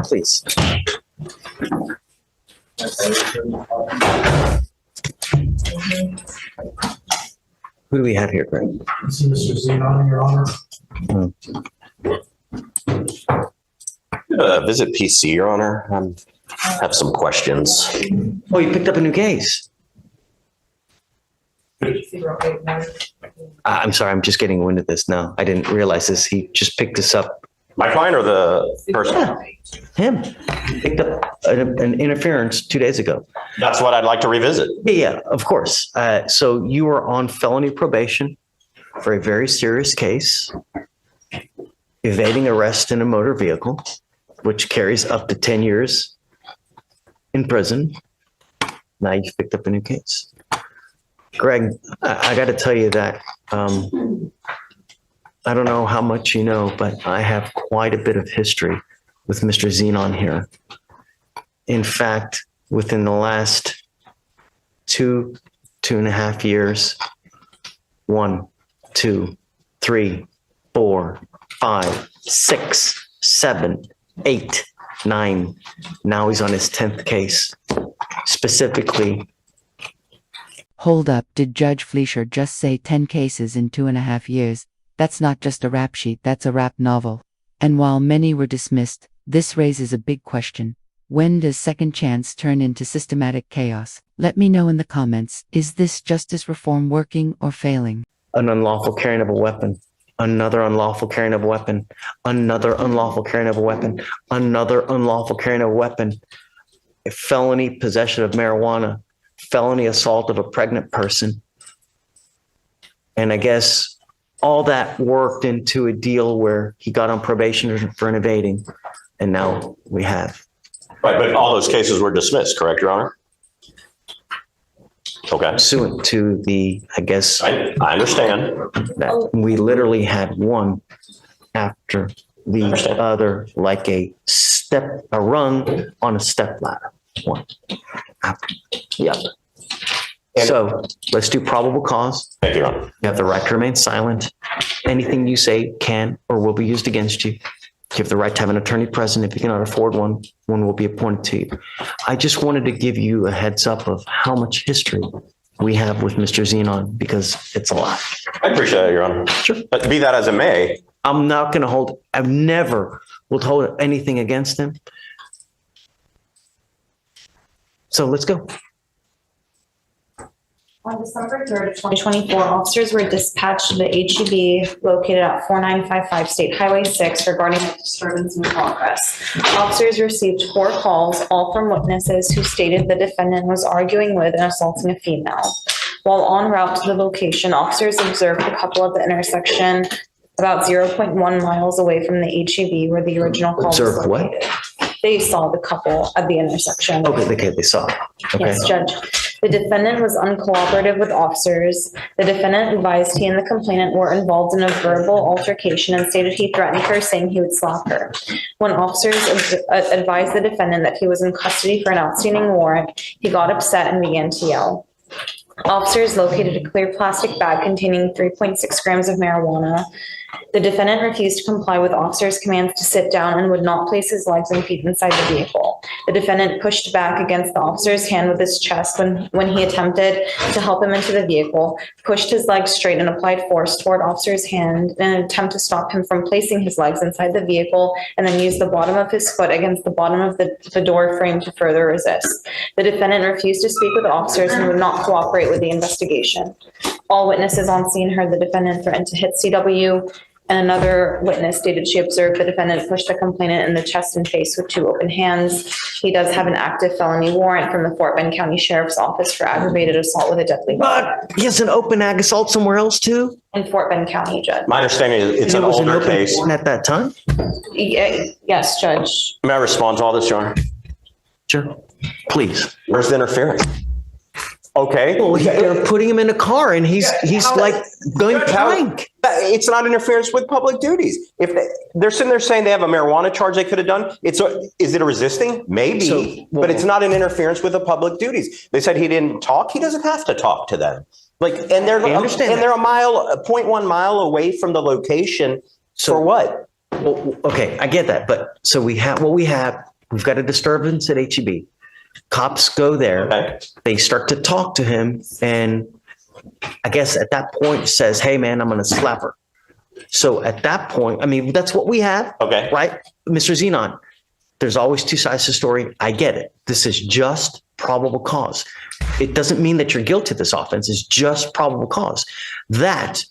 Please. Who do we have here, Greg? This is Mr. Zenon, Your Honor. Visit PC, Your Honor. I have some questions. Oh, you picked up a new case. I'm sorry, I'm just getting wind of this now. I didn't realize this. He just picked this up. My client or the person? Yeah, him. Picked up an interference 2 days ago. That's what I'd like to revisit. Yeah, of course. So you were on felony probation for a very serious case, evading arrest in a motor vehicle, which carries up to 10 years in prison. Now you've picked up a new case. Greg, I got to tell you that I don't know how much you know, but I have quite a bit of history with Mr. Zenon here. In fact, within the last 2.5 years, 1, 2, 3, 4, 5, 6, 7, 8, 9. Now he's on his 10th case. Specifically. Hold up, did Judge Fliescher just say 10 cases in 2.5 years? That's not just a rap sheet, that's a rap novel. And while many were dismissed, this raises a big question. When does second chance turn into systematic chaos? Let me know in the comments. Is this justice reform working or failing? An unlawful carrying of a weapon, another unlawful carrying of a weapon, another unlawful carrying of a weapon, another unlawful carrying of a weapon, a felony possession of marijuana, felony assault of a pregnant person. And I guess all that worked into a deal where he got on probation for an evading. And now we have. Right, but all those cases were dismissed, correct, Your Honor? Okay. Pursuant to the, I guess. I understand. That we literally had one after the other, like a rung on a step ladder. One after the other. So let's do probable cause. Thank you, Your Honor. You have the right to remain silent. Anything you say can or will be used against you. You have the right to have an attorney present. If you cannot afford one, one will be appointed to you. I just wanted to give you a heads up of how much history we have with Mr. Zenon, because it's a lot. I appreciate it, Your Honor. Sure. But be that as it may. I'm not going to hold, I've never will hold anything against him. So let's go. On December 3rd of 2024, officers were dispatched to the HEB located at 4955 State Highway 6 regarding a disturbance in progress. Officers received 4 calls, all from witnesses who stated the defendant was arguing with and assaulting a female. While en route to the location, officers observed the couple at the intersection about 0.1 miles away from the HEB where the original call was located. Observed what? They saw the couple at the intersection. Okay, they saw. Okay. Yes, Judge. The defendant was uncooperative with officers. The defendant advised he and the complainant were involved in a verbal altercation and stated he threatened her, saying he would slap her. When officers advised the defendant that he was in custody for an outstanding warrant, he got upset and began to yell. Officers located a clear plastic bag containing 3.6 grams of marijuana. The defendant refused to comply with officers' commands to sit down and would not place his legs and feet inside the vehicle. The defendant pushed back against the officer's hand with his chest when he attempted to help him into the vehicle, pushed his legs straight and applied force toward officer's hand in an attempt to stop him from placing his legs inside the vehicle, and then used the bottom of his foot against the bottom of the door frame to further resist. The defendant refused to speak with officers and would not cooperate with the investigation. All witnesses on scene heard the defendant threaten to hit CW, and another witness stated she observed the defendant push the complainant in the chest and face with 2 open hands. He does have an active felony warrant from the Fort Bend County Sheriff's Office for aggravated assault with a deadly weapon. But he has an open ag assault somewhere else too? In Fort Bend County, Judge. My understanding is it's an older case. At that time? Yes, Judge. May I respond to all this, Your Honor? Sure. Please. Where's the interference? Okay. Well, they're putting him in a car and he's like going blank. It's not interference with public duties. If they're sitting there saying they have a marijuana charge they could have done, is it a resisting? Maybe, but it's not an interference with the public duties. They said he didn't talk. He doesn't have to talk to them. Like, and they're, I understand and they're a 0.1 mile away from the location for what? Well, okay, I get that. But so we have what we have. We've got a disturbance at HEB. Cops go there. Okay. They start to talk to him. And I guess at that point says, hey, man, I'm going to slap her. So at that point, I mean, that's what we have. Okay. Right? Mr. Zenon, there's always two sides to the story. I get it. This is just probable cause. It doesn't mean that you're guilty of this offense. It's just probable cause. That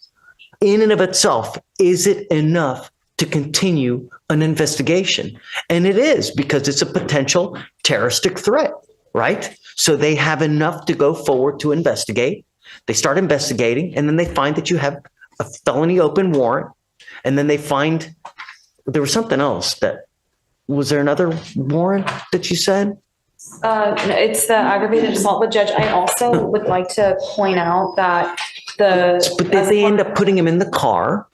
in and of itself, is it enough to continue an investigation? And it is, because it's a potential terroristic threat, right? So they have enough to go forward to investigate. They start investigating, and then they find that you have a felony open warrant. And then they find there was something else was there another warrant that you said? No, it's the aggravated assault, but Judge, I also would like to point out that But they end up putting him in the car.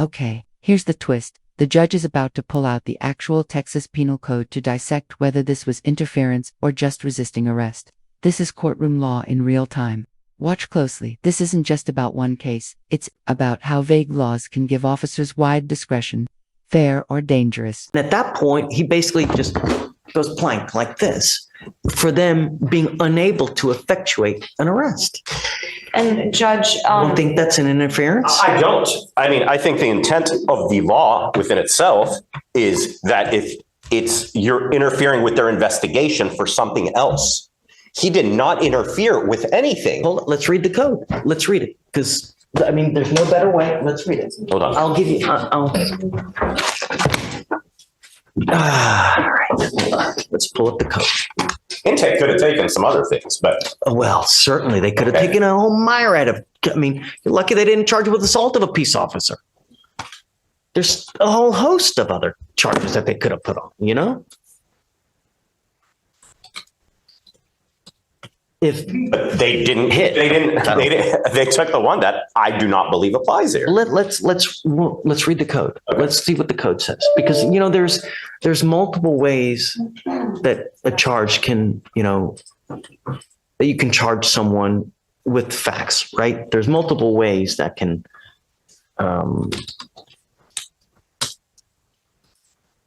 Okay, here's the twist. The judge is about to pull out the actual Texas Penal Code to dissect whether this was interference or just resisting arrest. This is courtroom law in real time. Watch closely. This isn't just about one case. It's about how vague laws can give officers wide discretion, fair or dangerous. And at that point, he basically just goes plank like this for them being unable to effectuate an arrest. And Judge, You don't think that's an interference? I don't. I mean, I think the intent of the law within itself is that if you're interfering with their investigation for something else. He did not interfere with anything. Hold on, let's read the code. Let's read it, because I mean, there's no better way. Let's read it. Hold on. I'll give you. All right. Let's pull up the code. Intake could have taken some other things, but Well, certainly they could have Okay. taken a whole myriad of. I mean, you're lucky they didn't charge you with assault of a peace officer. There's a whole host of other charges that they could have put on. You know, if they didn't Hit. They took the one that I do not believe applies here. let's read the code. Let's see what the code says, because you know there's multiple ways that a charge can, you know, that you can charge someone with facts, right? There's multiple ways that can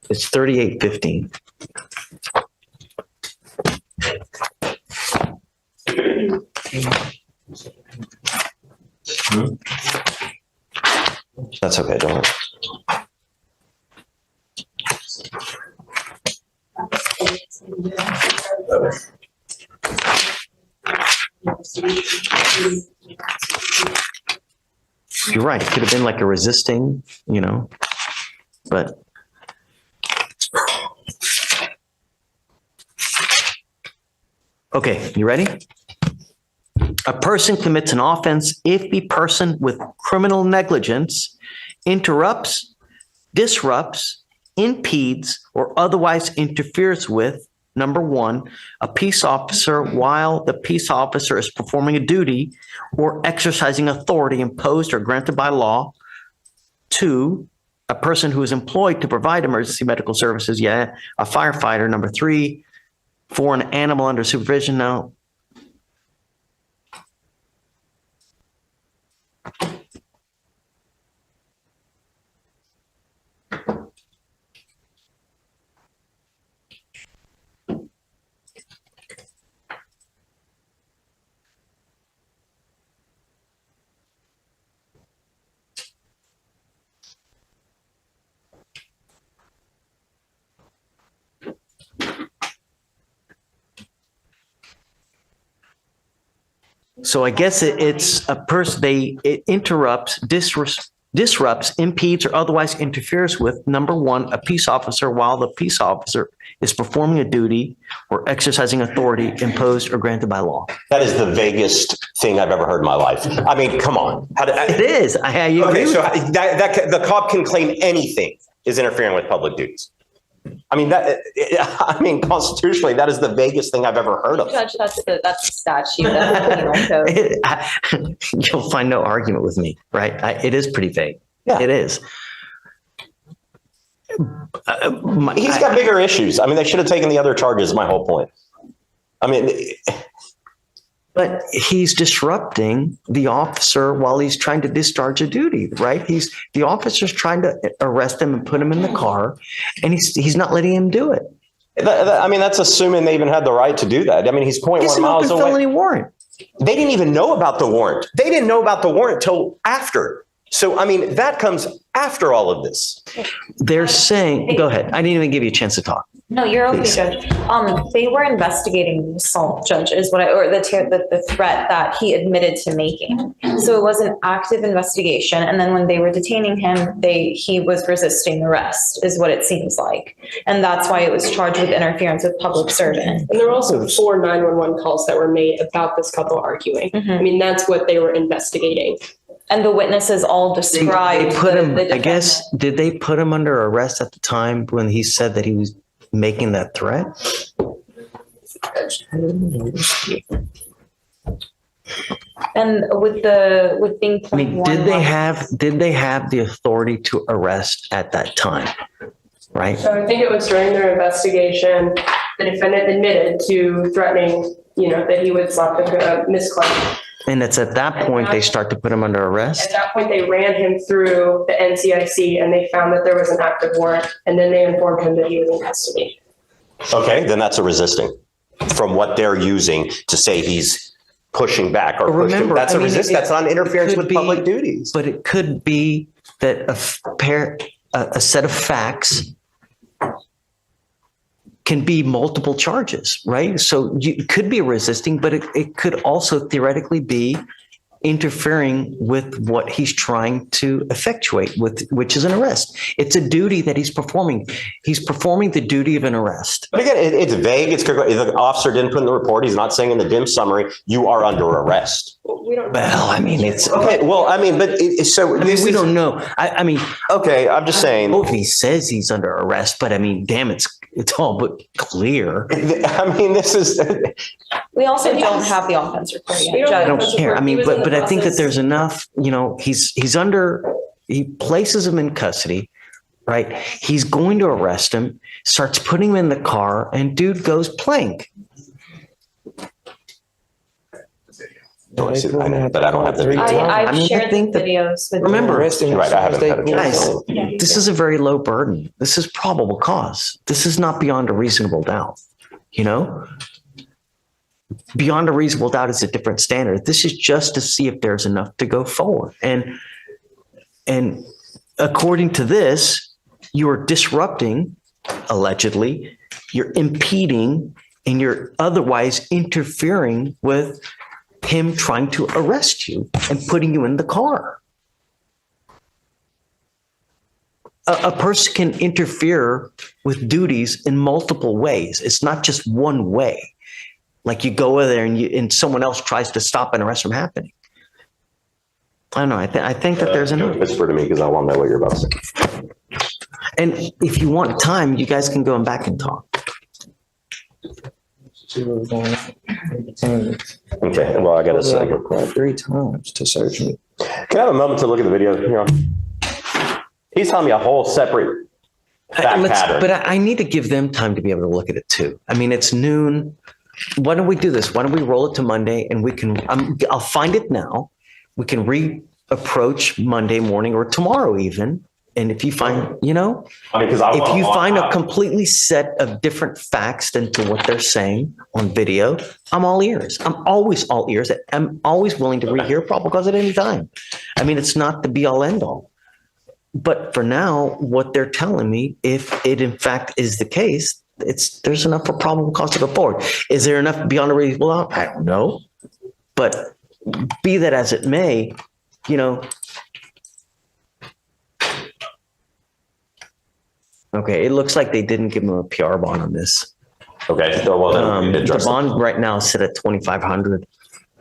it's 3815. That's okay. Don't worry. You're right. It could have been like a resisting, you know, but okay, you ready? A person commits an offense if the person with criminal negligence interrupts, disrupts, impedes, or otherwise interferes with, number one, a peace officer while the peace officer is performing a duty or exercising authority imposed or granted by law. Two, a person who is employed to provide emergency medical services, a firefighter. Number three, for an animal under supervision. Now, so I guess it's a person, it interrupts, disrupts, impedes, or otherwise interferes with, number one, a peace officer while the peace officer is performing a duty or exercising authority imposed or granted by law. That is the vaguest thing I've ever heard in my life. I mean, come on. It is. I agree Okay, with so that. that the cop can claim anything is interfering with public duties. I mean, constitutionally, that is the vaguest thing I've ever heard of. Judge, that's the statute. That's the penal code. You'll find no argument with me, right? It is pretty vague. Yeah. It is. He's got bigger issues. I mean, they should have taken the other charges. My whole point. I mean, But he's disrupting the officer while he's trying to discharge a duty, right? The officer's trying to arrest him and put him in the car, and he's not letting him do it. I mean, that's assuming they even had the right to do that. I mean, he's 0.1 It's an miles open away. felony warrant. They didn't even know about the warrant. They didn't know about the warrant till after. So, I mean, that comes after all of this. They're saying, go ahead. I didn't even give you a chance to talk. No, you're okay, Please. Judge. They were investigating the assault, Judge, is what or the threat that he admitted to making. So it was an active investigation. And then when they were detaining him, he was resisting arrest, is what it seems like. And that's why it was charged with interference with public servant. And there were also 4 911 calls that were made about this couple arguing. I mean, that's what they were investigating. And the witnesses all described. They put him, the I guess, defendant. did they put him under arrest at the time when he said that he was making that threat? And with being I mean, 0.1. did they have the authority to arrest at that time? Right? So I think it was during their investigation, the defendant admitted to threatening, that he would slap the Miss Clark. And it's at that point they start to put him under At arrest. that point, they ran him through the NCIC and they found that there was an active warrant. And then they informed him that he was in custody. Okay, then that's a resisting from what they're using to say he's pushing back or pushing. Remember, That's I a mean, resist. it- That's not it interference could with be- public duties. But it could be that a set of facts can be multiple charges, right? So it could be resisting, but it could also theoretically be interfering with what he's trying to effectuate, which is an arrest. It's a duty that he's performing. He's performing the duty of an arrest. But again, it's vague. It's if the officer didn't put in the report. He's not saying in the dim summary, you are under arrest. We don't. Well, I mean, it's Okay, well, I mean, but so I mean, this we is- don't know. I mean, Okay, I'm just saying. if he says he's under arrest, but I mean, damn, it's all but clear. I mean, this is. We also don't have the offense report We yet, don't I Judge. don't That's care. I what he mean, was in but the I think that process. there's enough, he places him in custody, right? He's going to arrest him, starts putting him in the car, and dude goes plank. I know, but I don't have the video. I've I mean, I shared the think that- videos with. Remember, You're right, I haven't had a chance. guys, this is a very low burden. This is probable cause. This is not beyond a reasonable doubt, Beyond a reasonable doubt is a different standard. This is just to see if there's enough to go forward. And according to this, you are disrupting, allegedly, you're impeding, and you're otherwise interfering with him trying to arrest you and putting you in the car. A person can interfere with duties in multiple ways. It's not just one way. Like you go over there and someone else tries to stop an arrest from happening. I don't know. I think that there's enough. Whisper to me because I want to know what you're about to say. And if you want time, you guys can go back and talk. Okay, well, I got to say. 3 times to search me. Can I have a moment to look at the video? He's telling me a whole separate fact pattern. But I need to give them time to be able to look at it too. I mean, it's noon. Why don't we do this? Why don't we roll it to Monday and we can, I'll find it now. We can reapproach Monday morning or tomorrow even. And if you find, I mean, because if you find a completely set of different facts than to what they're saying on video, I'm all ears. I'm always all ears. I'm always willing to rehear probable cause at any time. I mean, it's not the be all end all. But for now, what they're telling me, if it in fact is the case, there's enough for probable cause to go forward. Is there enough beyond a reasonable doubt? I don't know. But be that as it may, okay, it looks like they didn't give him a PR bond on this. Okay, so well, then we The address it. bond right now is set at $2,500.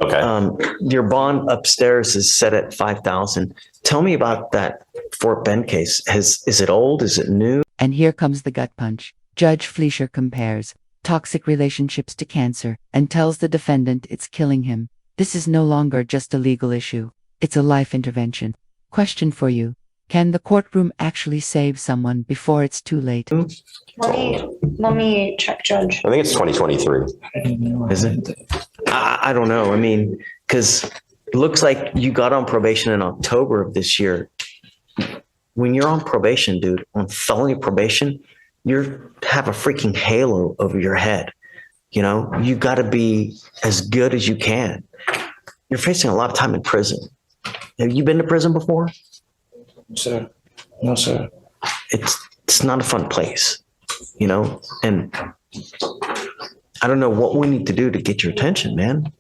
Okay. Your bond upstairs is set at $5,000. Tell me about that Fort Bend case. Is it old? Is it new? And here comes the gut punch. Judge Fliescher compares toxic relationships to cancer and tells the defendant it's killing him. This is no longer just a legal issue. It's a life intervention. Question for you. Can the courtroom actually save someone before it's too late? Let me check, Judge. I think it's 2023. Is it? I don't know. I mean, because it looks like you got on probation in October of this year. When you're on probation, dude, on felony probation, you have a freaking halo over your head. You know, you got to be as good as you can. You're facing a lot of time in prison. Have you been to prison before? Sir. No, sir. It's not a fun place, you know, and I don't know what we need to do to get your attention, man.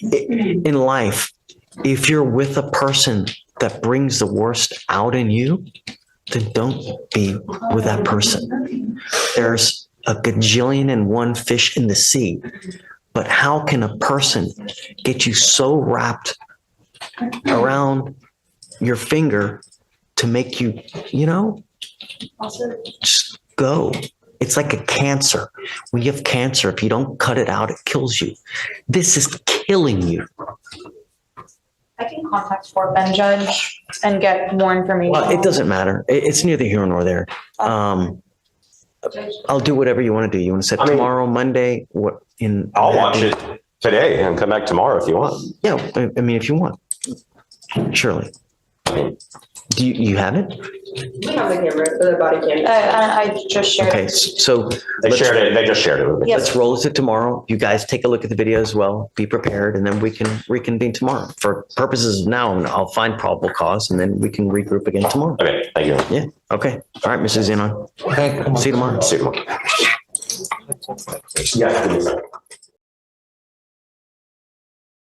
In life, if you're with a person that brings the worst out in you, then don't be with that person. There's a gajillion and one fish in the sea, but how can a person get you so wrapped around your finger to make you, you know, just go. It's like a cancer. When you have cancer, if you don't cut it out, it kills you. This is killing you. I can contact Fort Bend, Judge, and get more information. Well, it doesn't matter. It's neither here nor there. I'll do whatever you want to do. You want to set tomorrow, Monday? What in? I'll watch it today and come back tomorrow if you want. Yeah, I mean, if you want, surely. Do you have it? We have the camera, the body camera. I just shared. Okay, so They just shared it with me. Yes. let's roll it tomorrow. You guys take a look at the video as well. Be prepared, and then we can reconvene tomorrow. For purposes of now, I'll find probable cause, and then we can regroup again tomorrow. Okay, thank you. Yeah. Okay. All right, Mrs. Zenon. Thank you. See you tomorrow. See you tomorrow. Yeah.